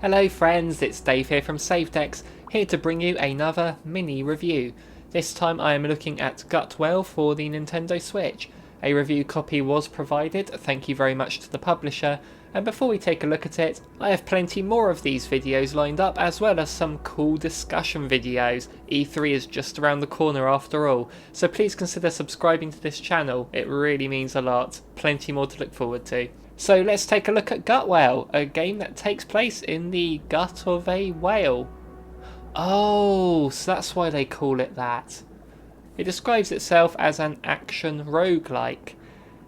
Hello friends, it's Dave here from SaveDex, here to bring you another mini review. This time I am looking at Gutwhale for the Nintendo Switch. A review copy was provided, thank you very much to the publisher, and before we take a look at it, I have plenty more of these videos lined up as well as some cool discussion videos. E3 is just around the corner after all, so please consider subscribing to this channel, it really means a lot. Plenty more to look forward to. So let's take a look at Gutwhale, a game that takes place in the gut of a whale. Oh, so that's why they call it that. It describes itself as an action roguelike.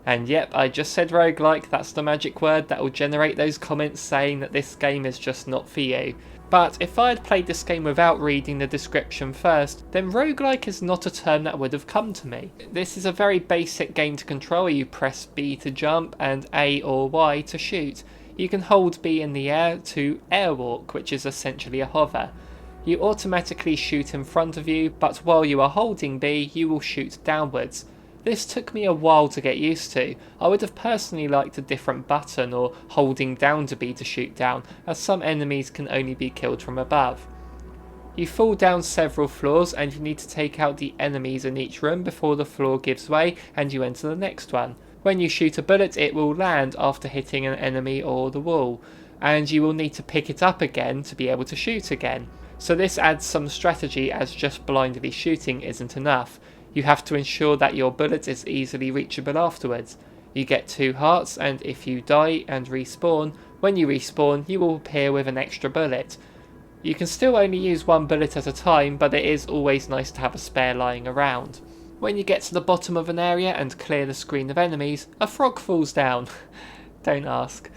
And yep, I just said roguelike, that's the magic word that will generate those comments saying that this game is just not for you. But if I had played this game without reading the description first, then roguelike is not a term that would have come to me. This is a very basic game to control. You press B to jump and A or Y to shoot. You can hold B in the air to airwalk, which is essentially a hover. You automatically shoot in front of you, but while you are holding B, you will shoot downwards. This took me a while to get used to. I would have personally liked a different button or holding down to B to shoot down, as some enemies can only be killed from above. You fall down several floors and you need to take out the enemies in each room before the floor gives way and you enter the next one. When you shoot a bullet, it will land after hitting an enemy or the wall, and you will need to pick it up again to be able to shoot again. So this adds some strategy, as just blindly shooting isn't enough. You have to ensure that your bullet is easily reachable afterwards. You get 2 hearts, and if you die and respawn, when you respawn you will appear with an extra bullet. You can still only use 1 bullet at a time, but it is always nice to have a spare lying around. When you get to the bottom of an area and clear the screen of enemies, a frog falls down. Don't ask.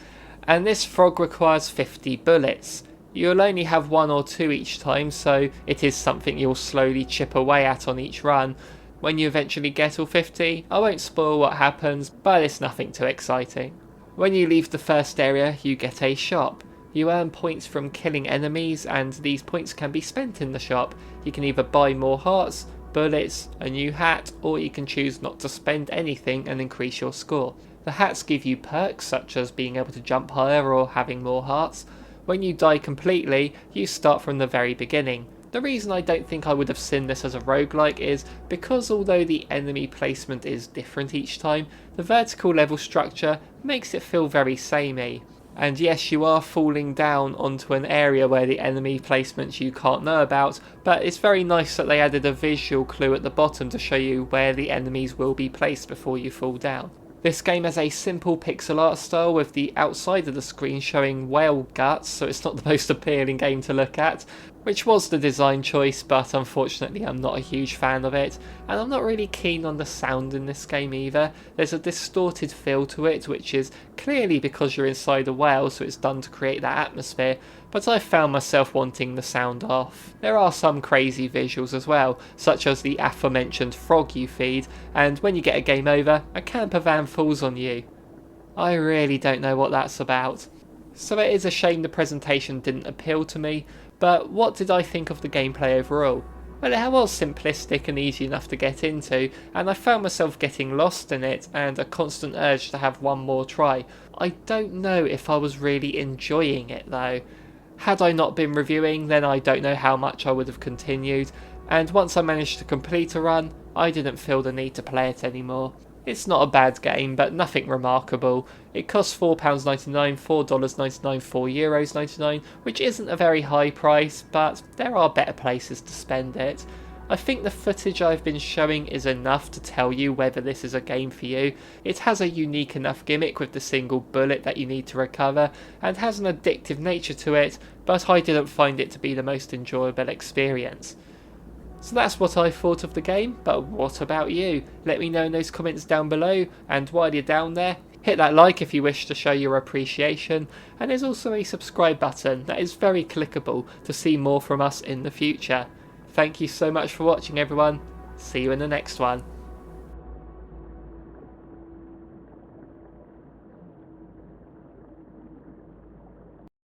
And this frog requires 50 bullets. You'll only have 1 or 2 each time, so it is something you'll slowly chip away at on each run. When you eventually get all 50, I won't spoil what happens, but it's nothing too exciting. When you leave the first area, you get a shop. You earn points from killing enemies, and these points can be spent in the shop. You can either buy more hearts, bullets, a new hat, or you can choose not to spend anything and increase your score. The hats give you perks such as being able to jump higher or having more hearts. When you die completely, you start from the very beginning. The reason I don't think I would have seen this as a roguelike is because although the enemy placement is different each time, the vertical level structure makes it feel very samey. And yes, you are falling down onto an area where the enemy placements you can't know about, but it's very nice that they added a visual clue at the bottom to show you where the enemies will be placed before you fall down. This game has a simple pixel art style with the outside of the screen showing whale guts, so it's not the most appealing game to look at, which was the design choice, but unfortunately I'm not a huge fan of it, and I'm not really keen on the sound in this game either. There's a distorted feel to it, which is clearly because you're inside a whale, so it's done to create that atmosphere, but I found myself wanting the sound off. There are some crazy visuals as well, such as the aforementioned frog you feed, and when you get a game over, a camper van falls on you. I really don't know what that's about. So it is a shame the presentation didn't appeal to me, but what did I think of the gameplay overall? Well, it was simplistic and easy enough to get into, and I found myself getting lost in it and a constant urge to have one more try. I don't know if I was really enjoying it though. Had I not been reviewing, then I don't know how much I would have continued, and once I managed to complete a run, I didn't feel the need to play it anymore. It's not a bad game, but nothing remarkable. It costs £4.99, $4.99, €4.99, which isn't a very high price, but there are better places to spend it. I think the footage I've been showing is enough to tell you whether this is a game for you. It has a unique enough gimmick with the single bullet that you need to recover, and has an addictive nature to it, but I didn't find it to be the most enjoyable experience. So that's what I thought of the game, but what about you? Let me know in those comments down below, and while you're down there, hit that like if you wish to show your appreciation, and there's also a subscribe button that is very clickable to see more from us in the future. Thank you so much for watching everyone, see you in the next one.